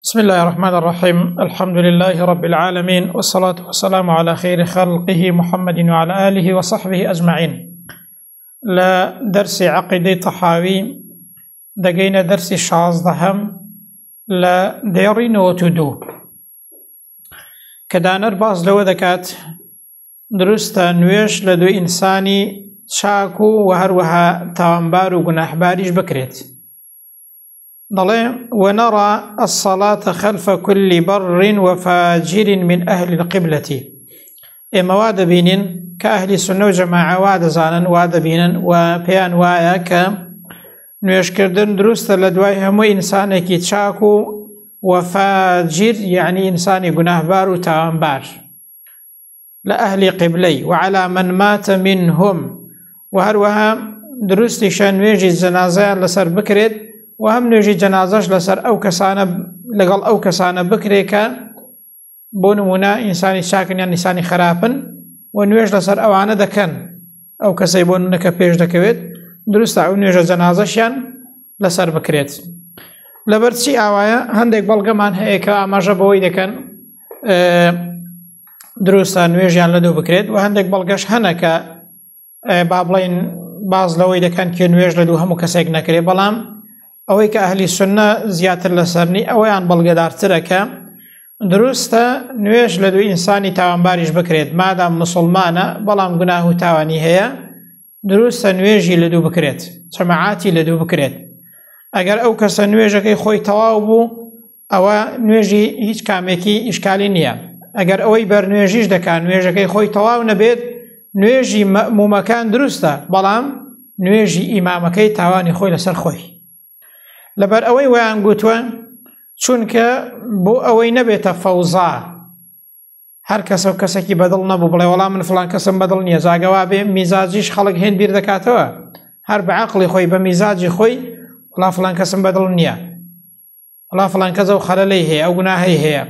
بسم الله الرحمن الرحيم. الحمد لله رب العالمين، والصلاة والسلام على خير خلقه محمد وعلى آله وصحبه أجمعين. لا درس عقيدة طحاوي دقينا درس شازدهم لا ديرين وتدو كدانر باز لو ذكات درست نويش لدو إنساني شاكو وهروها تامبار وقناحباريش بكريت ضلي ونرى الصلاة خلف كل بر وفاجر من أهل القبلة مواد بينين كأهل السنة وجماعة واد زانا واد بينين وبيان وايا ك نويش كردن درست لدواي همو إنسانك تشاكو وفاجر يعني إنسان قناحبار وتامبار لأهل قبلي وعلى من مات منهم وهروها درست شانويج الزنازة لسر بكريت وهم نوجي جنازش لسر أو كسانة لقل أو كسانة بكريكا بونمونا إنساني شاكن يعني إنساني خرابن ونويج لسر أو عنا دكان أو كسيبون نكا بيش دكويت درست أو نوجي جنازش يعني لسر بكريت لبرتشي آوايا هندك بلغمان هيكا أماجا بوي دكان درست نويجي يعني لدو بكريت وهندك بلغش هنكا بابلين باز لوي دكان كي نويج لدو همو كسيك نكري بلام اوی که اهلی سنة زیاتر لسرنی اویان بلگدارتره که درسته نویش لدو انسانی تاوانباریش بکرید مادام مسلمانه بلام گناه و تاوانی هیا درسته نویجی لدو بکرید جماعاتی لدو بکرید اگر او کس نویجکی خوی تواو بو او نویجی هیچ کامکی اشکالی نیه اگر اوی بر نویجیش دکان نویجکی خوی تواو نبید نویجی ممکان درسته بلام نویجی امامکی تاوانی خوی لسر خوی لبر اوی ویان گوتوه چونکه بو اوی نبیت فوضا هر کس و کسی که بدل نبو بلی ولا من فلان کسم بدل نیه زاگوابه میزاجیش خلق هین بیر دکاتوه هر بعقلی خوی بمیزاجی خوی ولا فلان کسم بدل نیه ولا فلان کسو خللی هی او گناهی هی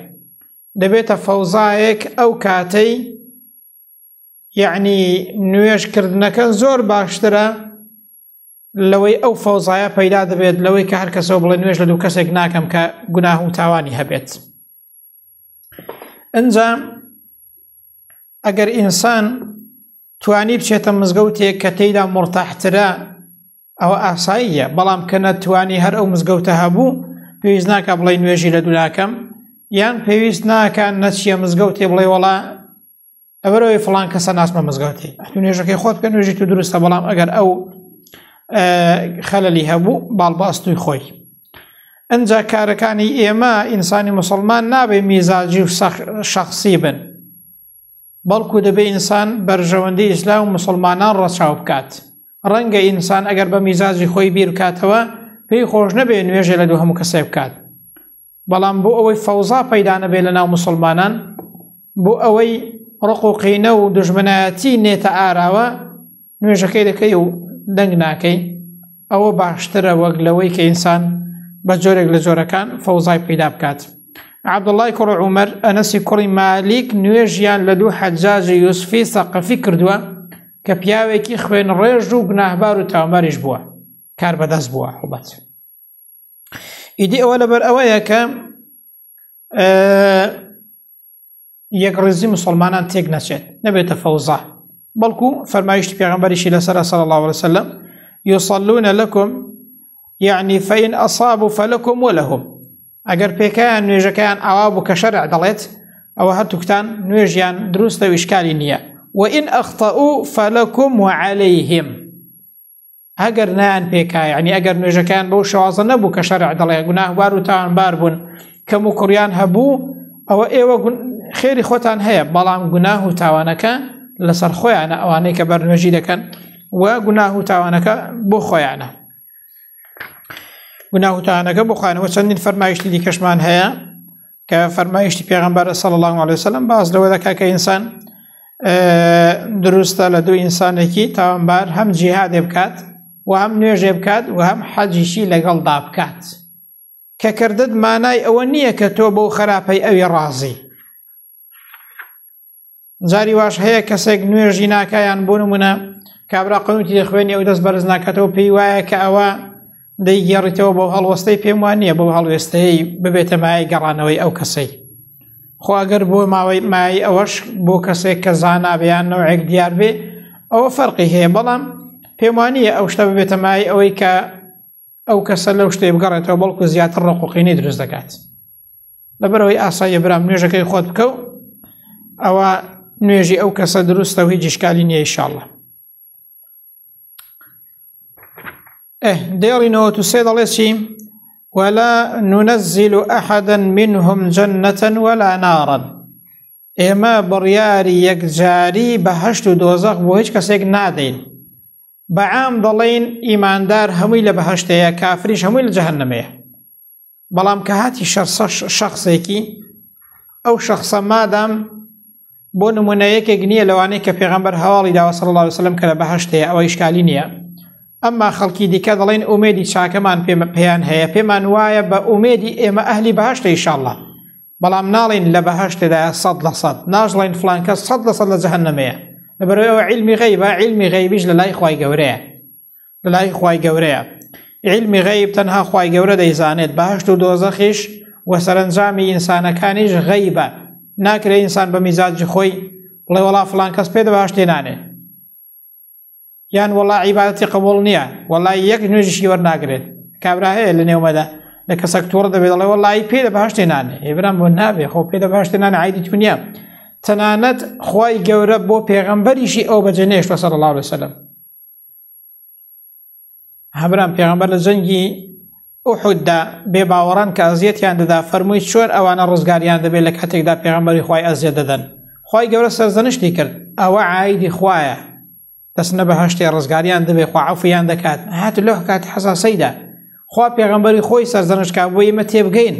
دبیت فوضا ایک او کاتی یعنی نویش کردنکن زور باشتره لوی او فوضای پیدا دبید لوی که هر کس بڵێ نوێژ لە دوو کەسێک ناکەم کە گوناه و تاوانی هەبێت ئەنجا ئەگەر ئینسان توانی بچێتە مزگەوتێک کە تێیدا مرتاحترە ئەوە ئاساییە بەڵام کە نەتوانی هەر ئەو مزگەوتە هەبوو پێویست ناکە بڵێ نوێژی لە دوو ناکەم یان پێویست ناکە نەچیە مزگەوتێ بڵێ وەڵا ئەبەرەوەی فڵان کەسە ناسمە مزگەوتێ نوێژەکەی خۆت بکە نوێژی تو دروستە بەڵام ئەگەر ئەو خەلەلی هەبوو باڵباستووی خۆی ئەنجا کارەکانی ئێمە ئینسانی مسلمان نابێ میزاجی و شەخسی بن بەڵکو دەبێ ئینسان بەرژەوەندەی ئیسلام و مسلمانان ڕەچاو بکات ڕەنگە ئینسان ئەگەر بە میزاجی خۆی بیر بکاتەوە پێی خۆش نەبێ نوێژێ لە دوو هەموو کەسێ بکات بەڵام بۆ ئەوەی فەوزا پەیدا نەبێ لە ناو مسلمانان بۆ ئەوەی ڕق و قینە و دوژمنایەتی نێتە ئاراوە نوێژەکەی دەکەی و دەنگ ناکەی ئەوە باشترە وەک لەوەی کە ئینسان بە جۆرێک لە جۆرەکان فەوزای پەیدا بکات عەبدوڵڵای کوڕی عومەر ئەنەسی کوڕی مالیک نوێژیان لە دوو حەجاجی یوسفی سەقەفی کردووە کە پیاوێکی خوێن ڕێژ و گوناهبار و تاوانباریش بووە کار بەدەست بووە حوبەت ئیدی ئەوە لەبەر ئەوەیە کە یەکڕێزی مسلمانان تێک نەچێت نەبێتە فەوزا بلكو فرمايشت پیغمبرشی لسر صلى الله عليه وسلم يصلون لكم يعني فإن أصابوا فلكم ولهم اگر پیکان نویجکان عوابو كشرع دلت او هرتوكتان نویجیان دروست و اشكالي نية وإن أخطأوا فلكم وعليهم اگر نان پیکا يعني اگر نویجکان بو شوازه نبو كشرع دلت گناه بارو تان باربون كمو كريان هبو او ايوه خيري خوتان هيا بلام گناه و تاوانكا لسر خویانه اوانەی کە بەرنوێژی دەکەن و گوناه و تاوانەکە بۆ خۆیانە گوناه و تاوانەکە بۆ خۆیانەوە چەندین فەرمایشتی دیکەشمان هەیە کە فەرمایشتی پێغەمبەر صلی الله علیه وسلم باز لەوە دەکا کە ئینسان دروستە لە دوو ئینسانێکی تاوانبار هەم جیهادێ بکات و هەم نوێژێ بکات و هەم حەجیشی لەگەڵدا بکات کە کردت مانای ئەوە نییە کە تۆ بۆ خراپەی ئەوی ڕازی جاری واش هەیە کەسێک نوێژی ناکایان بۆ نمونە کابرا قنوتی دەخوێنی ئەو دەست بەرز ناکاتەوە پێی وایە کە ئەوە دەیگێڕیتەوە بۆ هەڵوەستەی پێم وان نییە بۆ هەڵوێستەی ببێتە مایە گەڕانەوەی ئەو کەسەی خۆ ئەگەر بۆ ماوەی مای ئەوەش بۆ کەسێک کە زانابیان نەوەیەک دیار بێ ئەوە فەرقی هەیە بەڵام پێم وان نییە ئەو شتە ببێتە مای ئەوەی کە ئەو کەسە لەو شتێ بگەڕێتەوە بەڵکو زیاتر ڕقوقینەی دروست دەکات لەبەرەوەی ئاساییە برام نوێژەکەی خۆت بکە و ئەوە نوێژی ئەو کەسە دروستە و هیچ ئیشکالی نییە ئینشاءالله. دێڕینەوە تو سێ دەڵێ چی؟ ولا ننزل أحدا منهم جنة ولا نارا ئێمە بڕیاری یەکجاری بەهەشت و دۆزەق بۆ هیچ کەسێک نادەین بەعام دەڵێن ئیماندار هەمووی لە بەهەشتەیە کافریش هەمووی لە جەهەنەمەیە بەڵام کە هاتی شەخصێکی ئەو شەخصە مادام بۆ نمونەیەکێک نییە لەوانەیە کە پێغەمبەر هەواڵی داوە صلی الله علیه وسلم کە لە بەهەشتەیە ئەوە ئیشکالی نییە ئەمما خەڵکی دیکە دەڵێن ئومێدی چاکەمان پێیان هەیە پێمان وایە بە ئومێدی ئێمە ئەهلی بەهەشتە ئینشاءالله بەڵام ناڵێن لە بەهەشتدا 100% ناژڵێن فڵان کەس 100% لە جەهەنەمەیە لەبەرەوەی عیلمی غەیبە عیلمی غەیبیش لە لای خوای گەورەیە عیلمی غەیب تەنها خوای گەورە دەیزانێت بەهەشت و دۆزەخیش و سەرنجامی ئینسانەکانیش غەیبە ناکرێت ئینسان بە میزاجی خۆی بڵێ وەڵا فڵان کەس پێ بەهەشتێ نانێت یان وەڵا عیبادەتی قبوڵ نییە وەڵا یەک نوێژیشی وەرناگرێت کابرا هەیە لە نێومەدا لە کەسەک تووڕە دەبێت دەڵێ وەڵای پێ لە بەهەشتێ نانێ ئێبرام بۆ نابێ خۆ پێ لە بەهەشتێ نانێ عیدی تو نییە تەنانەت خوای گەورە بۆ پێغەمبەریشی ئەو بەجێنێشتوە صلی الله علیه وسلم هەبرام پێغەمبەر لە جەنگی ئوحوددا بێباوەڕان کە ئەزیەتیان دەدا فەرمووی چۆن ئەوانە ڕزگاریان دەبێت لە کاتێکدا پێغەمبەری خوای ئەزیەت دەدەن خوای گەورە سەرزەنشتی کرد ئەوە عایدی خوایە دەستنە بەهەشتێ ڕزگاریان دەبێت خوا عەفویان دەکات هات لەو کاتی حەساسەیدا خوا پێغەمبەری خۆی سەرزەنشکا بۆ ئێمە تێبگەین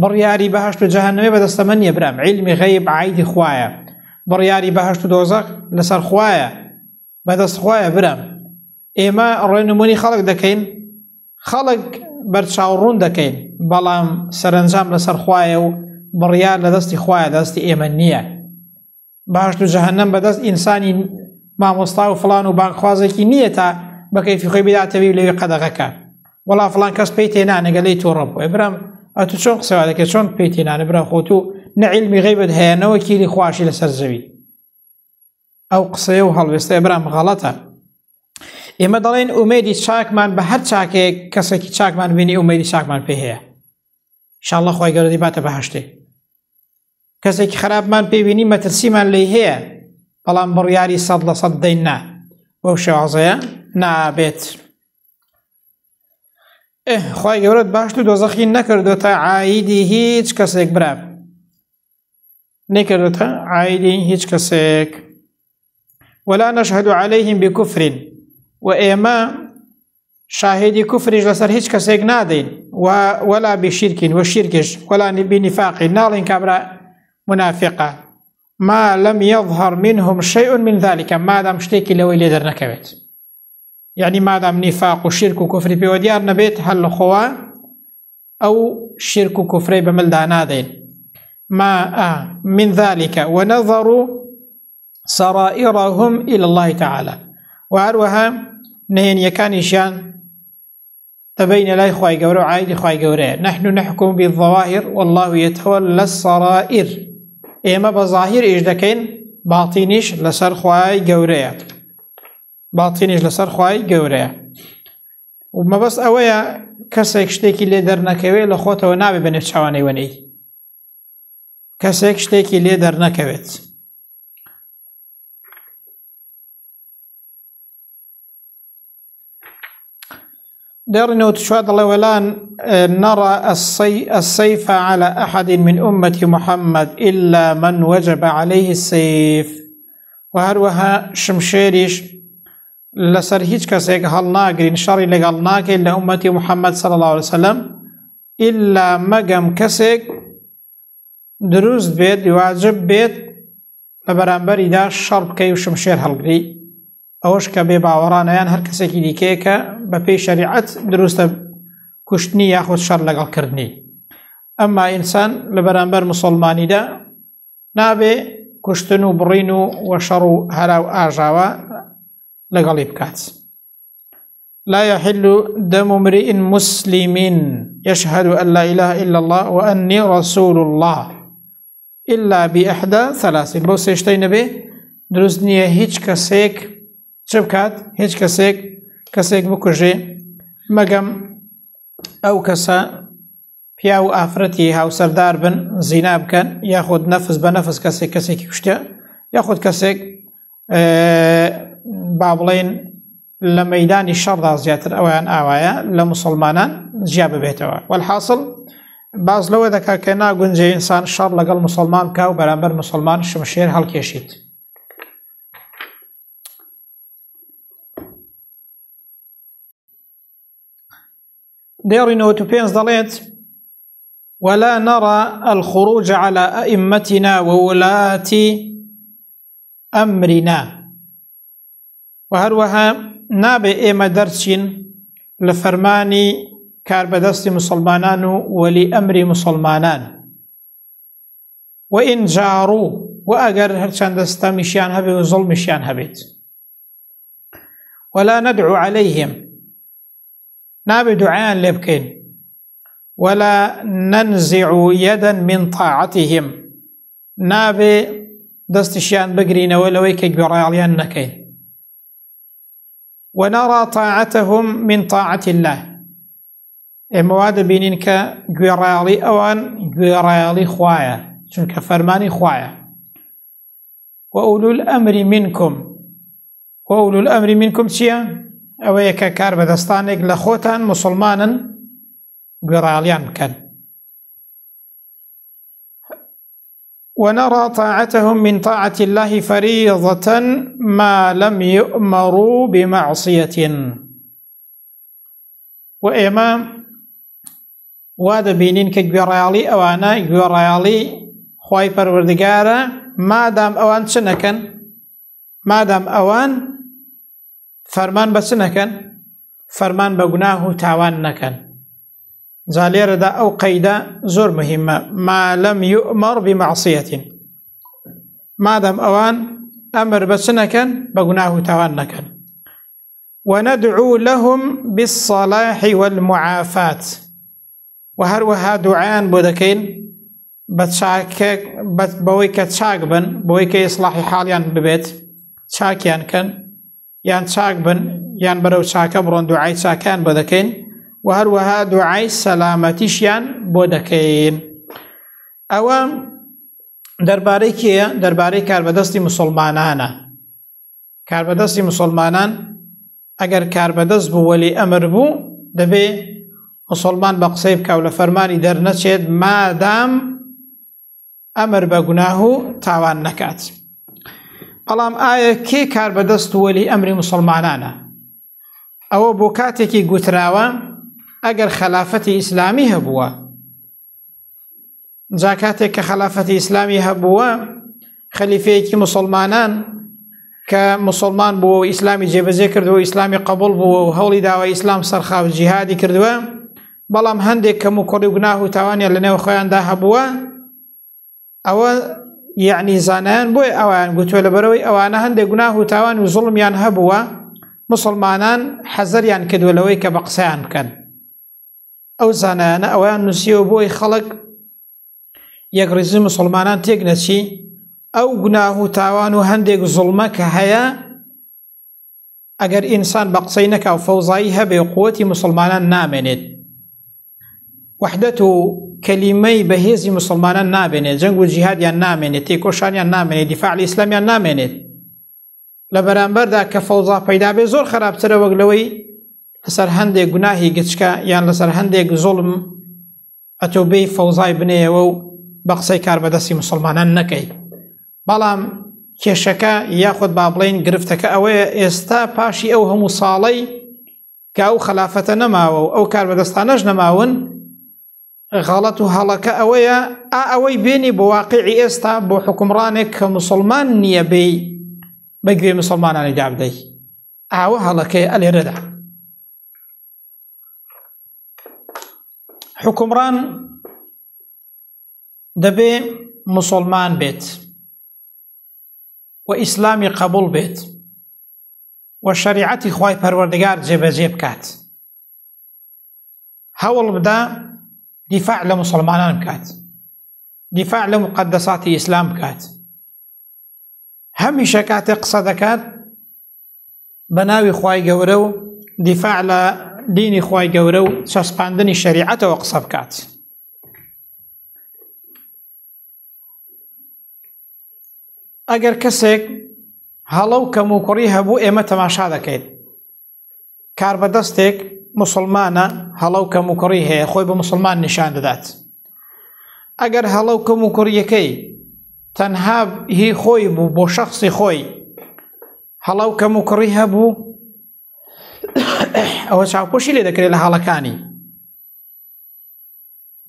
بڕیاری بەهەشت و جەهەنەمێ بەدەستە من نییە برام عیلمی غەیب عایدی خوایە بڕیاری بەهەشت و دۆزەق لەسەر خوایە بەدەست خوایە برام ئێمە ڕێنمونی خەڵک دەکەین خەڵک بەرچاوڕوون دەکەین بەڵام سەرنجام لەسەر خوایە و بڕیار لە دەستی خوایە دەستی ئێمە نییە بەهەشت و جەهەنەم بەدەست ئینسانی مامۆستا و فڵان و بانخوازێکی نییە تا بە کەیفی خۆی بداتەوی لەوێ قەدەغەکە وەڵا فڵان کەس پێی تێنانە گەلەی تۆڕە بووە برام ئەتو چۆن قسەوا دەکەی چۆن پێی تێنانە برا خۆ تو نە عیلمی غەیبت هەیەنەوە کیری خواشی لەسەر زەوی ئەو قسەیە و هەڵوێستەیە برام غەڵەتە ئێمە دەڵێن ئومێدی چاکمان بە هەر چاکێک کەسێکی چاکمان بینی ئومێدی چاکمان پێ هەیە ئینشاءالله خوای گەورە دیباتە بەهەشتێ کەسێکی خراپمان پێبینی مەترسیمان لێی هەیە بەڵام بڕیاری 100% دەین نا بەو شێوازەیە نابێت خوای گەورەت بەهەشت و دۆزەخی نەکردوتە عایدی هیچ کەسێک برا نەکردوتە عایدی هیچ کەسێک ولا نشهد عليهم بكفر وإما شاهدي كفرج لسر هيج كسيق نادين ولا بشرك وشركش ولا بنفاق نالين كبرى منافقة ما لم يظهر منهم شيء من ذلك ما دام شتيكي لو يلدر نكبت يعني ما دام نفاق وشرك وكفر بوديار نبيت هل خوا أو شرك وكفر بملدا نادين ما من ذلك ونظروا سرائرهم إلى الله تعالى وعروها نهين يكانشان تبين لا إخوة قورو عايد إخوة قورو نحن نحكم بالظواهر والله يتولى السرائر إما بظاهر إجدكين باطينيش لسر خواي قورو باطينيش لسر خواي قورو وما بس أويا كسيك شتيكي اللي درنكوي لخوته ونابي بنفشواني وني كسيك شتيكي اللي درنكويت دارنا وتشهد الله ولا نرى السيف على أحد من أمة محمد إلا من وجب عليه السيف وهروها شمشيريش لسر هيج كسيك هل ناقرين شري لقال ناقل لأمة محمد صلى الله عليه وسلم إلا مقام كسيك دروز بيت واجب بيت لبرانبري دا شرب كي وشمشير هلقري ئەوەش کە بێ باوەڕانەیان هەر کەسێکی دیکەیەکە بە پێی شەریعەت دروستە کوشتنی یاخود شەڕ لەگەڵکردنی ئەمما ئینسان لە بەرامبەر موسڵمانیدا نابێ کوشتن و بڕین و شەڕ و هەرا و ئاژاوە لەگەڵی بکات لا يحل دم امرئ مسلم يشهد أن لا إله إلا الله وأني رسول الله إلا بإحدى ثلاث بو سيشتين به دروست نییە هیچ کەسێک چ بکات هیچ کەسێک بکوژێ مەگەم ئەو کەسە پیا و ئافرەتی هاوسەردار بن زینا بکەن یاخود نەفس بە نەفس کەسێکی کوشتە یاخود کەسێک با بڵێن لە مەیدانی شەڕدا زیاتر ئەویان ئاوایە لە موسڵمانان جیا ببێتەوە والحاصل باز لەوە دەکات کە ناگونجێ ئینسان شەڕ لەگەڵ موسڵمان بکا و بەرامبەر موسڵمان شمشێر هەڵکێشیت. ديري بينز ضليت ولا نرى الخروج على أئمتنا وولاة أمرنا وهروها نابي إما درسين لفرماني كاربدست مسلمانان ولأمر مسلمانان وإن جاروا وأجر هرشان دستا مشيان هبي وظلم مشيان هبيت ولا ندعو عليهم نابي دعاء لبكين ولا ننزع يدا من طاعتهم نابي دستشيان بقرين ولويك براليان نكين ونرى طاعتهم من طاعة الله مواد بينينك جويرالي أوان جويرالي خوايا شنك فرماني خوايا وأولو الأمر منكم شيئا ئەوەیە کە کار بەدەستانێک لە خۆتان مسلمانن گوێڕایەڵیان بکەن. ونرى طاعتهم من طاعة الله فريضة ما لم يؤمروا بمعصية وإما واد بينين كجويرالي أوانا جويرالي خواي پروردگارا مادام أوان شنكن مادام أوان فرمان بس نكن فرمان بگناه تاوان نكن زالير دا أو قيدا زور مهمة ما لم يؤمر بمعصية مادام أوان أمر بس نكن بگناه تاوان نكن وندعو لهم بالصلاح والمعافاة وهروها دعان بودكين بويك تشاك بن بويك إصلاح حاليان ببيت تشاكيان كان یان چاک بن یان بەرەو چاکە بڕۆن دوعای چاکان بۆ دەکەین و هەروەها دوعای سەلامەتیشیان بۆ دەکەین. ئەوە دەربارەی کێیە؟ دەربارەی کاربەدەستی موسڵمانانە. کاربەدەستی موسڵمانان ئەگەر کاربەدەست بوو وەلی ئەمر بوو دەبێ موسڵمان بە قسەی بکە و لە فەرمانی دەرنەچێت مادام ئەمر بە گوناه و تاوان نەکات. بەڵام ئایا کێ کاربەدەست وەلی ئەمری موسڵمانانە؟ ئەوە بۆ کاتێکی گوتراوە ئەگەر خەلافەتی ئیسلامی هەبووە جا کاتێک کە خەلافەتی ئیسلامی هەبووە خەلیفەیەکی موسڵمانان کە موسڵمان بووە و ئیسلامی جێبەجێ کردووە و ئیسلامی قبول بووە و هەوڵی داوە ئیسلام سەرخاو جیهادی کردووە بەڵام هەندێک کەم و کوڕی و گوناه و تاوانیان لەنێو خۆیاندا هەبووە ئەوە یعنی زانایان بۆی ئەوان گوتووە لەبەرەوەی ئەوانە هەندێک گوناه و تاوان و زوڵمیان هەبووە موسڵمانان حەزەریان کردووە لەوەی کە بە قسەیان بکەن. ئەو زانایانە ئەویان نووسیەوە بۆی خەڵک یەکڕێزی موسڵمانان تێک نەچی ئەو گوناه و تاوان و هەندێک زوڵمە کە هەیە ئەگەر ئینسان بە قسەی نەکا و فەوزایی هەبێ و قووەتی موسڵمانان نامێنێت وحدەت و کەلیمەی بەهێزی موسڵمانان نابێنێت جەنگ و جیهادیان نامێنێت تێکۆشانیان نامێنێت دیفاع لە ئیسلامیان نامێنێت لە بەرامبەردا کە فەوزا پەیدا بێ زۆر خراپترە وەک لەوەی لەسەر هەندێک گوناهی گچکە یان لەسەر هەندێک زوڵم ئەتۆبەی فەوزای بنێەوە و بە قسەی کاربەدەستی موسڵمانان نەکەی. بەڵام کێشەکە یاخود با بڵێن گرفتەکە ئەوەیە ئێستا پاشی ئەو هەموو ساڵەی کە ئەو خەلافەتە نەماوە و ئەو کاربەدەستانەش نەماون غەڵەت و هەڵەکە ئەوەیە ئەوەی بێنی بۆ واقعی ئێستا بۆ حکومڕانێک کە موسڵمان نییە بێ بەگوێ موسڵمانانی دابدەی ئاوە هەڵەکەی ئەلێرەدا. حکومڕان دەبێ موسڵمان بێت و ئیسلامی قبول بێت و شریعەتی خوای پەروەردگار جێبەجێ بکات هەوڵ بدە دیفاع لە مسلمانان بکات دیفاع لە مقدساتی ئیسلام بکات هەمیشە کاتێک قسە دەکات بە ناوی خوای گەورە و دیفاع لە دینی خوای گەورە و چەسپاندنی شەریعەتەوە قسە بکات ئەگەر کەسێک هەڵە و کەموکوڕی هەبوو ئێمە تەماشا دەکەین کار بەدەستێک مسلمانە هەڵە و کەموکوڕی هەیە خۆی بە مسلمان نیشان دەدات ئەگەر هەڵە و کەموکوڕیەکەی تەنها هی خۆی بوو بۆ شەخصی خۆی هەڵە و کەموکوڕی هەبوو ئەوە چاوپۆشی لێ دەکرێت لە هەڵەکانی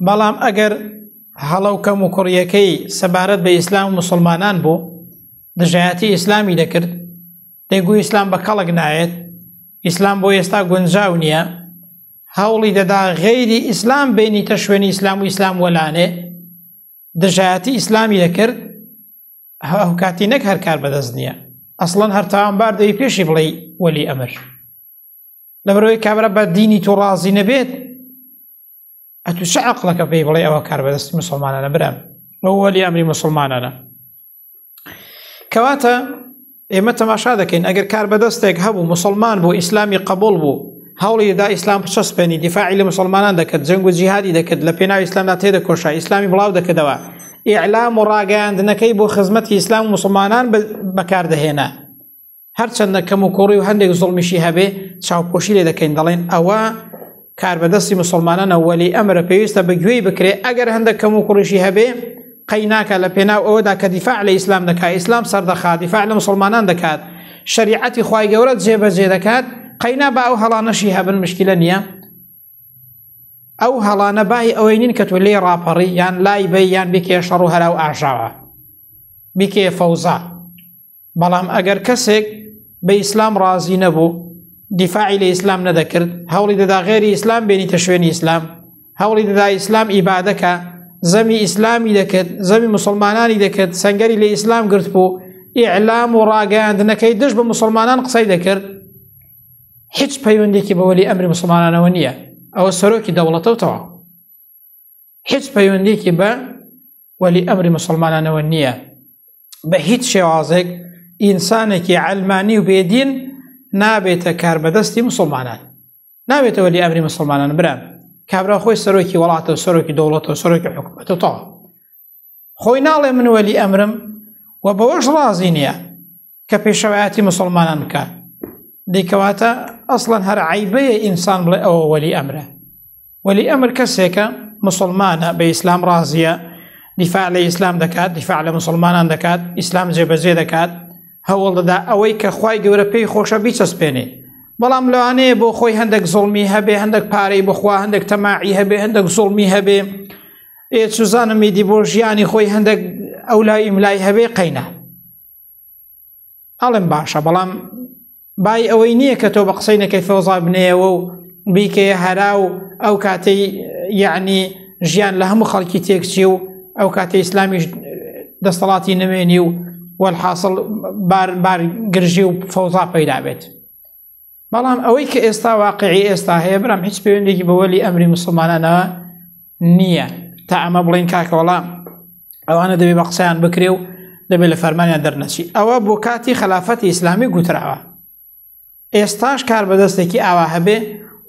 بەڵام ئەگەر هەڵە و کەموکوڕیەکەی سەبارەت بە ئیسلام و مسلمانان بوو دژایەتی ئیسلامی دەکرد دەیگوی ئیسلام بە کەڵک نایێت ئیسلام بۆ ئێستا گونجاو نییە هەوڵی دەدا غەیری ئیسلام بینیتە شوێنی ئیسلام و ئیسلام وەلانێ دژایەتی ئیسلامی دەکرد ئەو کاتی نەک هەر کار بەدەست نییە ئەسڵەن هەر تاوانبار دەوی پێشی بڵێ وەلی ئەمر لەبەرەوەی کابرا بە دینی تۆ ڕازی نەبێت ئەتو چه عەقڵەکە پێی بڵێ ئەوە کار بەدەستی مسلمانانە برام ئەو وەلی ئەمری مسلمانانە کەواتە ئێمە تەماشا دەکەین ئەگەر کار بەدەستێک هەبوو مسلمان بوو ئیسلامی قبول بوو هەوڵی دا ئیسلام بچەسپێنی دیفاعی لە مسلمانان دەکرد جەنگ و جیهادی دەکرد لە پێناوی ئیسلامدا تێدەکۆشا ئیسلامی بڵاو دەکردەوە ئیعلام و ڕاگەیاندنەکەی بۆ خزمەتی ئیسلام و مسلمانان بەکاردەهێنا هەرچەندە کەموکوڕی و هەندێک زوڵمیشی هەبێ چاوپۆشی لێ دەکەین دەڵێن ئەوە کار بەدەستی مسلمانانە وەلی ئەمرە پێویستە بەگوێی بکرێ ئەگەر هەندێک کەموکوڕیشی هەبێ قەیناکە لە پێناو ئەوەدا کە دیفاع لە ئیسلام دەکات ئیسلام سەردەخات دیفاع لە مسلمانان دەکات شەریعەتی خوای گەورە جێبەجێ دەکات قەینا بە ئەو هەڵانەشی هەبن مشکلە نییە ئەو هەڵانە بای ئەوەی نین کە تۆ لێ ڕاپەڕی یان لای بەی یان بکێ شەڕ و هەرا و ئاژاوە بکێ فەوزا بەڵام ئەگەر کەسێک بە ئیسلام ڕازی نەبوو دیفاعی لە ئیسلام نەدەکرد هەوڵی دەدا غێری ئیسلام بێنیتە شوێنی ئیسلام هەوڵی دەدا ئیسلام ئیبادەکە زەمی ئیسلامی دەکرد زەمی مسلمانانی دەکرد سەنگەری لە ئیسلام گرت بوو ئیعلام و ڕاگەیاندنەکەی دژ بە مسلمانان قسەی دەکرد هیچ پەیوەندێکی بە وەلی ئەمری مسلمانانەوە نییە ئەوە سەرۆکی دەوڵەتەوە هیچ پەیوەندێکی بە وەلی ئەمری مسلمانانەوە نییە بە هیچ شێوازێک ئینسانێکی عەلمانی و بێدین نابێتە کار بەدەستی مسلمانان نابێتە وەلی ئەمری مسلمانان برام کابرا خۆی سەرۆکی وڵاتە سەرۆکی دەوڵەتەوە سەرۆکی حکومەتەوە تەواو خۆی ناڵێ من وەلی ئەمرم و بەوەش ڕازی نییە کە پێشەوایەتی مسلمانان بکات دەیکەواتە ئەسڵەن هەر عیبەیە ئینسان بڵێ ئەوە وەلی ئەمرە وەلی ئەمر کەسێکە مسلمانە بە ئیسلام ڕازیە دیفاع لە ئیسلام دەکات دیفاع لە مسلمانان دەکات ئیسلام جێبەجێ دەکات هەوڵ دەدا ئەوەی کە خوای گەورە پێی خۆشە بیچەسپێنێ بەڵام لەوانەیە بۆ خۆی هەندێک زوڵمی هەبێ هەندێک پارەی بخوا هەندێک تەماعی هەبێ هەندێک زوڵمی هەبێ سوزانم میدی بۆ ژیانی خۆی هەندێک ئەولای ئیملای هەبێ قەینا ئەڵێم باشە بەڵام بای ئەوەی نییە کە تۆ بە قسەی نەکەی فەوزا بنێەوە و بیکەیە هەرا و ئەو کاتەی یعنی ژیان لە هەموو خەڵکی تێکچی و ئەو کاتەی ئیسلامیش دەسەڵاتی نەمێنی و والحاصل بار گرژی و فەوزا پەیدا بێت بەڵام ئەوەی کە ئێستا واقعی ئێستا هەیە برام هیچ پەیوەندێکی بە وەلی ئەمری مسلمانانەوە نییە تا ئەمە بڵین کاکە وەڵام ئەوانە دەبێت بە قسەیان بکرێ و دەبێت لە فەرمانیان دەرنەچی ئەوە بۆ کاتی خلافەتی ئیسلامی گوتراوە ئێستاش کار بەدەستێکی ئاوا هەبێ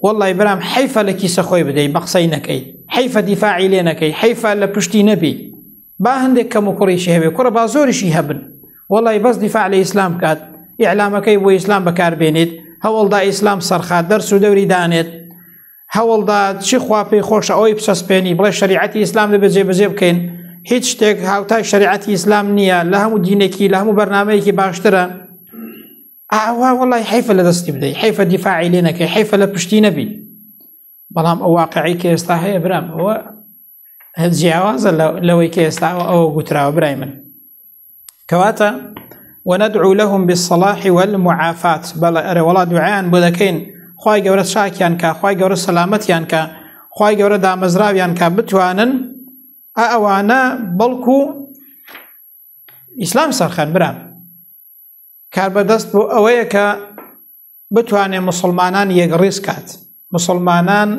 وەڵڵی برام حیفە لە کیسە خۆی بدەیت بە قسەی نەکەی حیفە دیفاعی لێ نەکەی حیفە لە پشتی نەبی با هەندێک کەم و کوڕیشی هەبێ کوڕە با زۆریشی هەبن وەڵڵی بەس دیفاع لە ئیسلام بکات ئیعلامەکەی بۆ ئیسلام بەکاربێنێت هەوڵدا ئیسلام سەرخات دەرس و دەوری دانێت هەوڵدا چی خوا پێی خۆشە ئەوەی بچەسپێنی بڵێ شەریعەتی ئیسلام دەبێت جێبەجێ بکەین هیچ شتێک هاوتای شەریعەتی ئیسلام نییە لە هەموو دینێکی لە هەموو بەرنامەیەکی باشترە ئاوا وەڵی حیفە لە دەستی بدەیت حیفە دیفاعی لێ نەکەی حیفە لە پشتی نەبی بەڵام ئەو واقعی کە ئێستا هەیە برام ئەوە جیاوازە لەوەی کە ئێستا ئەوە گوتراوە برای من کەواتە وندعو لهم بالصلاح والمعافات بەڵێ ئەرێ وڵا دوعایان بۆ دەکەین خوای گەورە چاکیان کە خوای گەورە سەلامەتیان کە خوای گەورە دامەزراویان کە بتوانن ئەوانە بەڵکو ئیسلام سەرخەن برام کار بەدەست بۆ ئەوەیە کە بتوانێ مسلمانان یەکڕیز کات، مسلمانان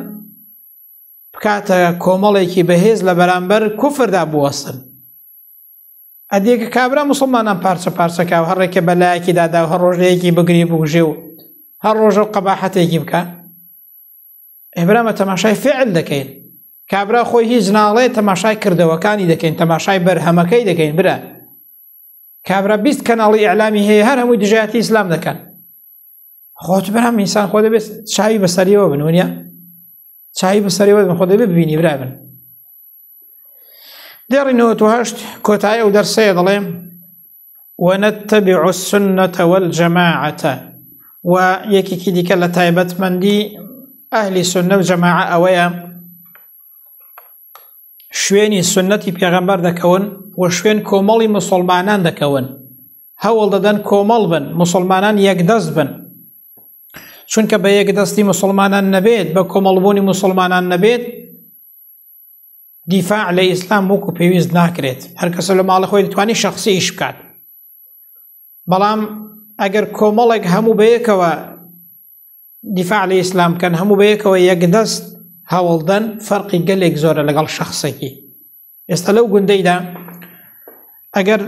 بکاتە کۆمەڵێکی بەهێز لە بەرامبەر کوفردا بوەستن. ئەدێکە کابرا مسلمانان پارچە پارچەکە و هەڕێکە بەلایەکی دادا و هەر ڕۆژەیەکی بگری بگژێ و هەر ڕۆژە قەباحەتێکی بکە. ئێبرامە تەماشای فعل دەکەین، کابرا خۆی هیچ ناڵێ تەماشای کردەوەکانی دەکەین، تەماشای بەرهەمەکەی دەکەین. برا کابرا 20 کەناڵی ئیعلامی هەیە، هەر هەمووی دژایەتی ئیسلام دەکەن. خۆت برام ئینسان خۆ دەبێت چاوی بەسەریەوە بن، وانە چاوی بەسەریەوە بن، خۆ دەبێت ببینی برا بن. دێڕینەوە تو هەشت کۆتایی ئەو دەرسەیە دەڵێ وَنَتَّبِعُ السُنَّةَ وَالْجَمَاعَةَ، و یەکێکی دیکە لە تایبەتمەندی ئەهلی سنە و جەماعە ئەوەیە شوێنی سنەتی پێغەمبەر دەکەون و شوێن کۆمەڵی مسلمانان دەکەون، هەوڵ دەدەن کۆمەڵ بن، مسلمانان یەکدەست بن. چونکە بە یەکدەستی مسلمانان نەبێت، بە کۆمەڵبوونی مسلمانان نەبێت، دیفاع لە ئیسلام وەکو پێویست ناکرێت. هەر کەسە لە ماڵی خۆی دەتوانی شەخسی ئیش بکات. بەڵام ئەگەر کۆمەڵێک هەموو بەیەکەوە دیفاع لە ئیسلام بکەن، هەموو بەیەکەوە یەکدەست هەوڵدەن، فەرقی گەلێک زۆرە لەگەڵ شەخسێکی. ئێستا لەو گوندەیدا ئەگەر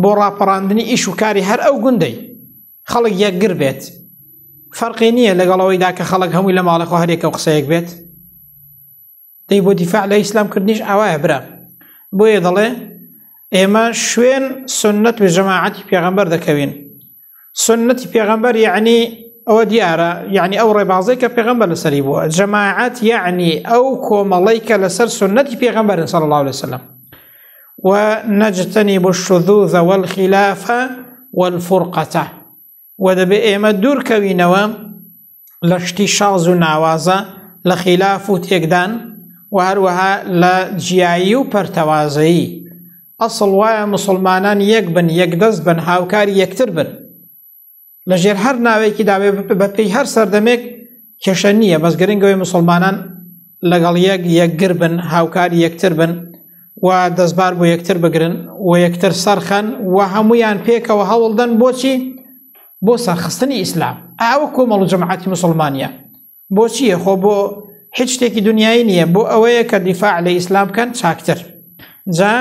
بۆ ڕاپەڕاندنی ئیش و کاری هەر ئەو گوندەی خەڵک یەکگر بێت، فەرقی نییە لەگەڵەوەیدا کە خەڵک هەمووی لە ماڵی خۆ هەرێکە و قسەیەک بێت. دەی بۆ دیفاع لە ئیسلام کردنیش ئەوایە برا. بۆیە دەڵێ ئێمە شوێن سنەت و جەماعەتی پێغەمبەر دەکەوین. سنەتی پێغەمبەر یعنی ئەوە دیارە، یعنی ئەو ڕێبازەی کە پێغەمبەر لەسەری بووە. جەماعەت یعنی ئەو کۆمەڵەی کە لەسەر سنەتی پێغەمبەرن صلی الله عليه وسلم. ونجتنب الشذوذ والخلاف والفرقة، ودەبێ ئێمە دوورکەوینەوە لە شتی شاز و ناوازە، لە خلاف و تێکدان و هەروەها لە جیایی و پەرتەوازایی. ئەسڵ وایە مسلمانان یەک بن، یەکدەست بن، هاوکاری یەکتر بن. لەژێر هەر ناوێکی داوێ بەپێی هەر سەردەمێک کێشە نییە، بەس گرنگەوەی مسلمانان لەگەڵ یەکگر بن، هاوکاری یەکتر بن و دەستبار بۆ یەکتر بگرن و یەکتر سەرخەن و هەمویان پێکەوە هەوڵدەن بۆچی؟ بۆ سەرخستنی ئیسلام. ئاوە کۆمەڵ و جەماعەتی مسلمانیە. بۆچیە؟ خۆ بۆ هیچ شتێکی دنیایی نییە، بۆ ئەوەیە کە دیفاع لە ئیسلام بکەن چاکتر. جا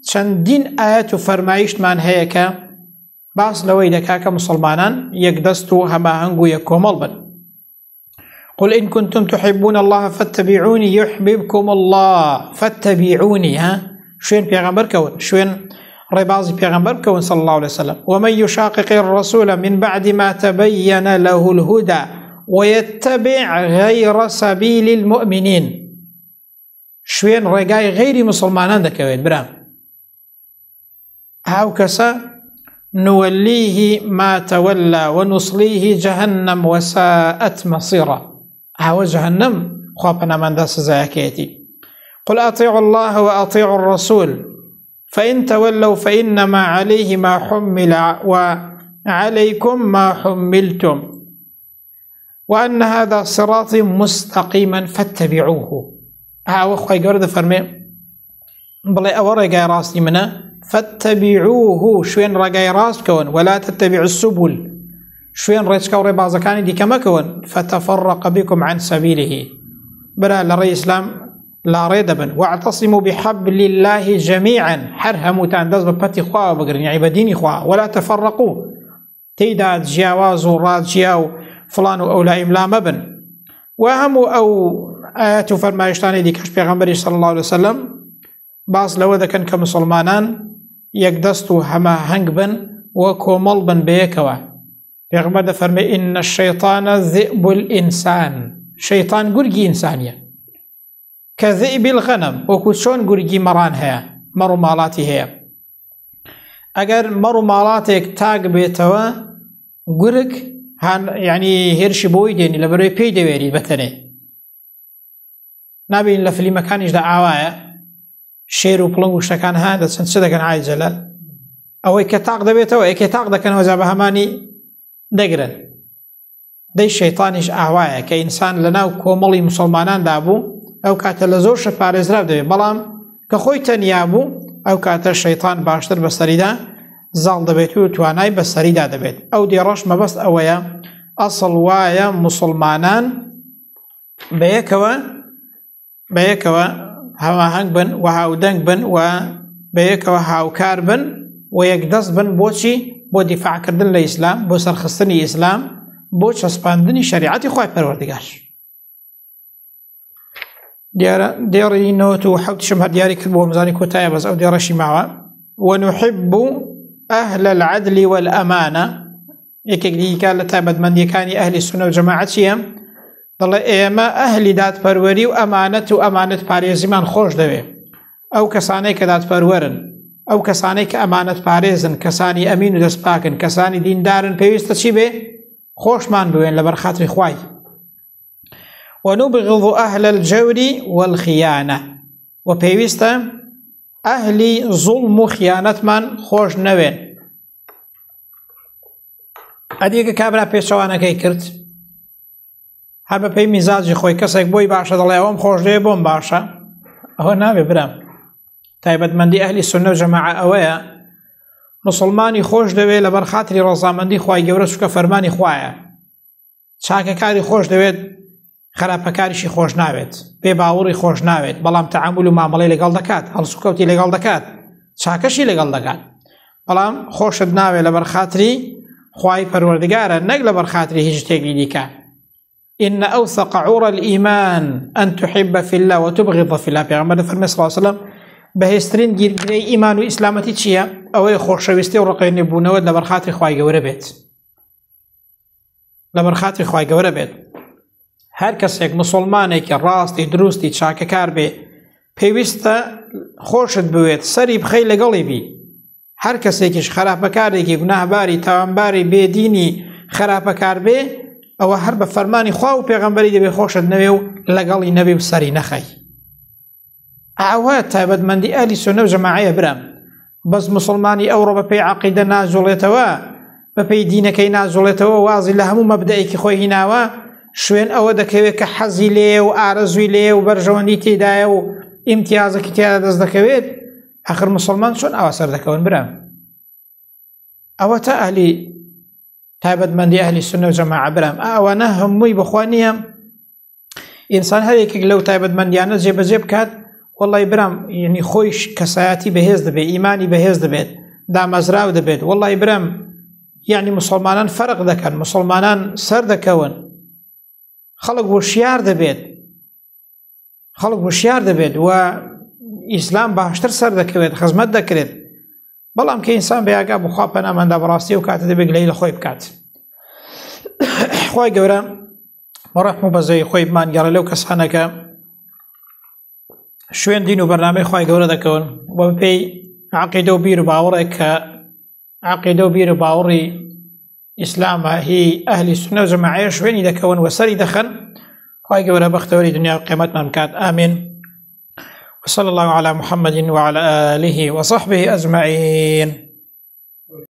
چەندین ئاەت و فەرمایشتمان هەیە کە باس لەوەی دەکا کە مسلمانان یەکدەست و هەماهەنگ و یەک کۆمەڵ بن. قل إن كنتم تحبون الله فاتبعوني يحببكم الله. فاتبعوني، شوين پیغمبر كون، شوين رباضي پیغمبر كون صلى الله عليه وسلم. ومن يشاقق الرسول من بعد ما تبين له الهدى ويتبع غير سبيل المؤمنين. شوين رقاي غير مسلمانان دكوين برام. هاو كسا نوليه ما تولى ونصليه جهنم وساءت مصيرا. هاو جهنم خوابنا من داس زاكيتي. قل أطيعوا الله وأطيعوا الرسول فإن تولوا فإنما عليه ما حمل وعليكم ما حملتم وأن هذا صراط مستقيما فاتبعوه. هاو خوي قرد فرمي بلي أول رقاي راسي منا فاتبعوه، شوين رقاي راس كون، ولا تتبعوا السبل، شوين ريتشكا وربازا كان دي كما كون فتفرق بكم عن سبيله. بلا لري إسلام لا ريدبن. واعتصموا بحبل الله جميعا، حرها متاندز ببتي خواه بقرن يعني بديني خواه، ولا تفرقوا تيداد جياواز وراد جياو فلان أولا إملا مبن. وهم أو آيات فرمايشتاني دي كش بيغمبري صلى الله عليه وسلم باس لو ذا كان كمسلمانان يقدستو هما هنقبن وكومل بن بيكوا. بيغمبر ده فرمي إن الشيطان ذئب الإنسان، شيطان قرقي إنسانية كذئب الغنم، وكوشون قرقي مران هيا، مرو مالاتي هيا. اگر مرو مالاتك تاق بيتوا قرق هان يعني هيرشي بويديني لبروي بيدي ويري بتني نابين لفلي مكانيش دا عوايا شيرو بلنگو شكان هذا سنسده كان عاي جلال او اكتاق دا بيتوا اكتاق دا كان وزابه هماني دقرن دي الشيطانيش عوايا كإنسان لناو كوملي مسلمانان دابو او كاتا لزور شفارز راب دبي بلام كخوي تنيابو او كاتا الشيطان باشتر بسريدا زال دبيتو تواناي بسريدا دبيت او دي رش ما بس اويا ئەسڵ وایە موسڵمانان بەیەکەوە هەواهەنگ بن و هاودەنگ بن و بەیەکەوە هاوکار بن و یەکدەست بن بۆچی بۆ دیفاعکردن لە ئیسلام بۆ سەرخستنی ئیسلام بۆ چەسپاندنی شەریعەتی خوای پەروەردگار. دیارە دێڕی 97 هەر دیاری کرد بۆ مزانی کۆتایە بەس ئەو دێڕەشی ماوە. ونحب أهل العدل والأمانة یەکێک دیکە لە تایبەتمەندیەکانی ئەهلی سونە و جەماعەت چییە؟ دەڵێ ئێمە ئەهلی دادپەروەری و ئەمانەت پارێزیمان خۆش دەوێ. ئەو کەسانەی کە دادپەروەرن، ئەو کەسانەی کە ئەمانەت پارێزن، کەسانی ئەمین و دەستپاکن، کەسانی دیندارن، پێویستە چی بێ؟ خۆشمان بوێن لەبەر خاتری خوای. ونبغض أهل الجور والخيانة و پێویستە ئەهلی زوڵم و خیانەتمان خۆش نەوێن. ئەدیکە کابرا پێچەوانەکەی کرد هەر بە پێی میزاجی خۆی کەسێک بۆی باشە دەڵێ ئەوەم خۆش دەوێ بۆم باشە، ئەوە نابێ برام. تایبەتمەندی ئەهلی سونە و جەماعە ئەوەیە مسلمانی خۆش دەوێت لەبەر خاتری ڕەزامەندی خوای گەورە چونکە فەرمانی خوایە. چاکەکاری خۆش دەوێت، خراپەکاریشی خۆش ناوێت، پێ باوەڕی خۆش ناوێت، بەڵام تەعامل و مامەڵەی لەگەڵ دەکات، هەڵسوکەوتی لەگەڵ دەکات، چاکەشی لەگەڵ دەکات، بەڵام خۆشت ناوێت لەبەر خاتری خوای پەروەردگارە نەک لەبەر خاتری هیچ شتێکی دیکە. إن أوثق عور الإيمان أن تحب في الله وتبغض في الله. پیغمبر فرمي صلى الله عليه وسلم بەهێزترین گیرگرەی ئیمان و ئیسلامەتی چییە؟ ئەوەی خۆشەویستی و ڕقینەبوونەوە لەبەر خاتری خوای گەورە بێت، لەبەر خاتری خوای گەورە بێت. هەر کەسێک مسلمانێکی ڕاستی دروستی چاکەکار بێ پێویستە خۆشت بوێت، سەری بخەی لەگەڵی بی. هەر کەسێکیش خراپەکارێکی گوناهباری تاوانباری بێدینی خراپەکار بێ ئەوە هەر بە فەرمانی خوا و پێغەمبەری دەبێ خۆشت نەوێ و لەگەڵی نەبێ و سەری نەخەی. ئەوە تایبەتمەندی ئەهلی سونە و جەماعەیە برام. بەس مسلمانی ئەوڕۆ بە پێی عەقیدە ناجوڵێتەوە، بە پێی دینەکەی ناجوڵێتەوە، وازی لە هەموو مەبدەیەکی خۆی هیناوە، شوێن ئەوە دەکەوێت کە حەزی لێ و ئارەزوی لێ و بەرژەوەندی تێدایە و ئیمتیازێکی تێدا دەست دەکەوێت، ئاخر مسلمان چۆن ئەوە سەر دەکەون برام؟ ئەوە تا ئەهلی تایبەتمەندی ئەهلی سونە و جەماعە برام. ئەوانە هەمووی بەخوا نییە ئینسان هەر یەکێک لەو تایبەتمەندیانە جێبەجێ بکات، وەڵڵی برام یعنی خۆیش کەسایەتی بەهێز دەبێت، ئیمانی بەهێز دەبێت، دامەزراو دەبێت. وەڵڵی برام یعنی مسلمانان فەرق دەکەن، مسلمانان سەر دەکەون، خەڵک وشیار دەبێت، خەڵک وشیار دەبێت و ئیسلام باشتر سەر دەکەوێت، خزمەت دەکرێت. بەڵام کە ئینسان بەیاگا بخوا پەنامەندا بەڕاستی و کاتە دەبێت گلەی لە خۆی بکات. خوای گەورە بەڕەحم و بەزەی خۆی بمانگەڕێ لەو کەسانەکە شوێن دین و بەرنامەی خوای گەورە دەکەون بۆ پێی عەقیدە و بیر و باوەڕێک کە عەقیدە و بیر و باوەڕی ئیسلامە، هی ئەهلی سونە و جەماعەیە شوێنی دەکەون و سەری دەخەن. خوای گەورە بەختەوەری دنیا و قیامەتمان بکات. ئامین. وصلى الله على محمد وعلى آله وصحبه أجمعين.